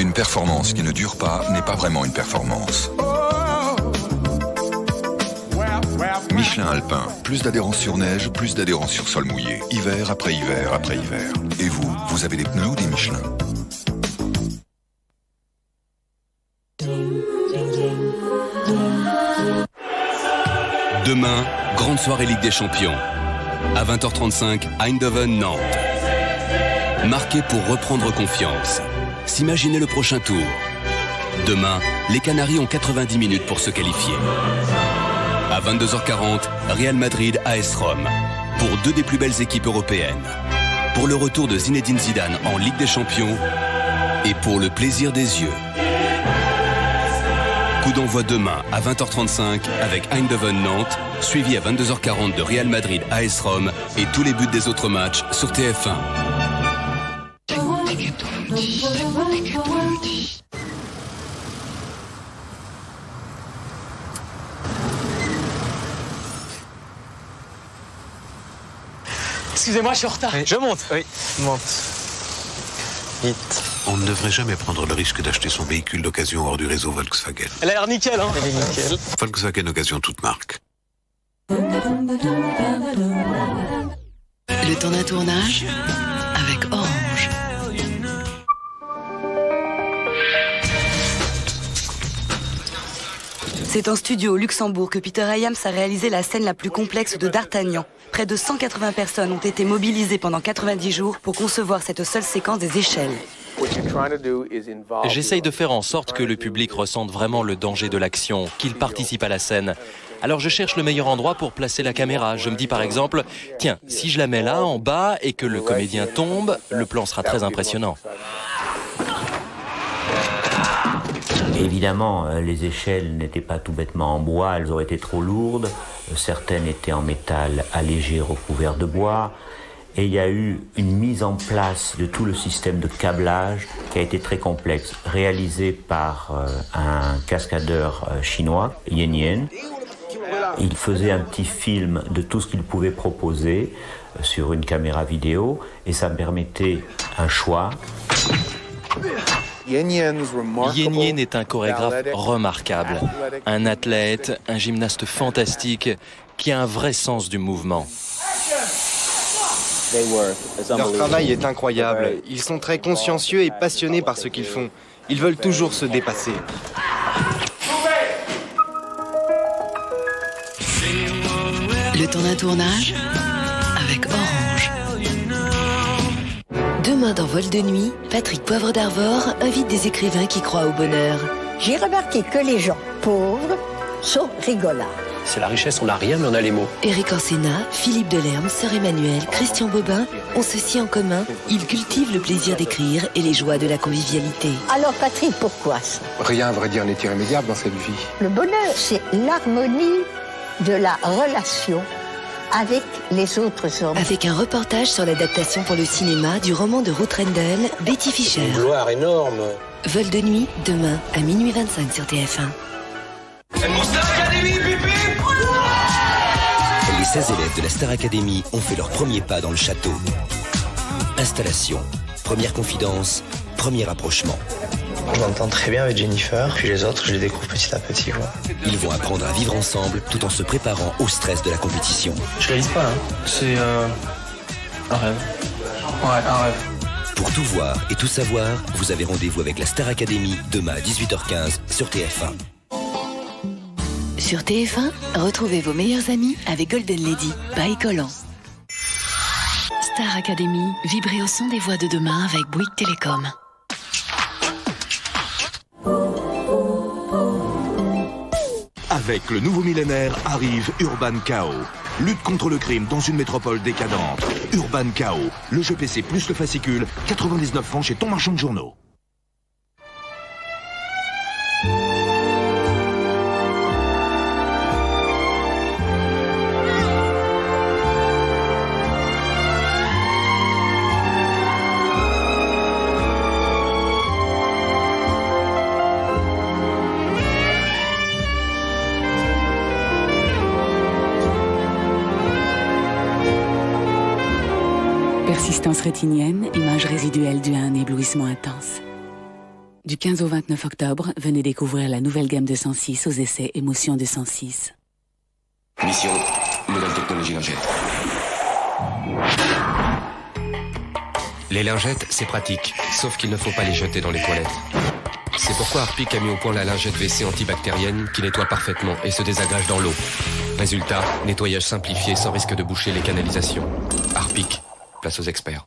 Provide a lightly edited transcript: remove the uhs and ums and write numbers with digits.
Une performance qui ne dure pas n'est pas vraiment une performance. Michelin Alpin, plus d'adhérence sur neige, plus d'adhérence sur sol mouillé. Hiver après hiver après hiver. Et vous, vous avez des pneus ou des Michelin? Demain, grande soirée Ligue des Champions. À 20h35, Eindhoven-Nantes. Marqué pour reprendre confiance. S'imaginer le prochain tour. Demain, les Canaries ont 90 minutes pour se qualifier. À 22h40, Real Madrid AS Rome. Pour deux des plus belles équipes européennes. Pour le retour de Zinedine Zidane en Ligue des Champions. Et pour le plaisir des yeux. Coup d'envoi demain à 20h35 avec Eindhoven-Nantes, suivi à 22h40 de Real Madrid AS Rome et tous les buts des autres matchs sur TF1. Excusez-moi, je suis en retard. Oui. Je monte. Oui, monte. Vite. On ne devrait jamais prendre le risque d'acheter son véhicule d'occasion hors du réseau Volkswagen. Elle a l'air nickel, hein. Elle est nickel. Volkswagen Occasion toute marque. Le temps d'un tournage avec Orange. C'est en studio au Luxembourg que Peter Hyams a réalisé la scène la plus complexe de D'Artagnan. Près de 180 personnes ont été mobilisées pendant 90 jours pour concevoir cette seule séquence des échelles. J'essaye de faire en sorte que le public ressente vraiment le danger de l'action, qu'il participe à la scène. Alors je cherche le meilleur endroit pour placer la caméra. Je me dis par exemple, tiens, si je la mets là, en bas, et que le comédien tombe, le plan sera très impressionnant. Évidemment, les échelles n'étaient pas tout bêtement en bois, elles auraient été trop lourdes. Certaines étaient en métal allégé recouvert de bois. Et il y a eu une mise en place de tout le système de câblage qui a été très complexe, réalisé par un cascadeur chinois, Yen Yen. Il faisait un petit film de tout ce qu'il pouvait proposer sur une caméra vidéo et ça me permettait un choix. Yen Yen est un chorégraphe remarquable, un athlète, un gymnaste fantastique qui a un vrai sens du mouvement. Leur travail est incroyable. Ils sont très consciencieux et passionnés par ce qu'ils font. Ils veulent toujours se dépasser. Le temps d'un tournage avec Orange. Demain dans Vol de nuit, Patrick Poivre d'Arvor invite des écrivains qui croient au bonheur. J'ai remarqué que les gens pauvres sont rigolards. C'est la richesse, on n'a rien, mais on a les mots. Éric Orsena, Philippe Delerme, Sœur Emmanuel, Christian Bobin ont ceci en commun. Ils cultivent le plaisir d'écrire et les joies de la convivialité. Alors Patrick, pourquoi ça? Rien, à vrai dire, n'est irrémédiable dans cette vie. Le bonheur, c'est l'harmonie de la relation avec les autres hommes. Avec un reportage sur l'adaptation pour le cinéma du roman de Ruth Rendell, Betty Fischer. Une gloire énorme. Vol de nuit, demain à minuit 25 sur TF1. Les 16 élèves de la Star Academy ont fait leur premier pas dans le château. Installation, première confidence, premier rapprochement. Je m'entends très bien avec Jennifer, puis les autres, je les découvre petit à petit. Quoi. Ils vont apprendre à vivre ensemble tout en se préparant au stress de la compétition. Je réalise pas, hein. C'est un rêve. Ouais, un rêve. Pour tout voir et tout savoir, vous avez rendez-vous avec la Star Academy demain à 18h15 sur TF1. Sur TF1, retrouvez vos meilleurs amis avec Golden Lady, by Collant. Star Academy, vibrez au son des voix de demain avec Bouygues Télécom. Avec le nouveau millénaire arrive Urban Chaos. Lutte contre le crime dans une métropole décadente. Urban Chaos, le jeu PC plus le fascicule, 99 francs chez ton marchand de journaux. Persistance rétinienne, image résiduelle due à un éblouissement intense. Du 15 au 29 octobre, venez découvrir la nouvelle gamme de 106 aux essais Émotion de 106. Mission, nouvelle technologie lingette. Les lingettes, c'est pratique, sauf qu'il ne faut pas les jeter dans les toilettes. C'est pourquoi Harpic a mis au point la lingette WC antibactérienne qui nettoie parfaitement et se désagrège dans l'eau. Résultat, nettoyage simplifié sans risque de boucher les canalisations. Harpic, place aux experts.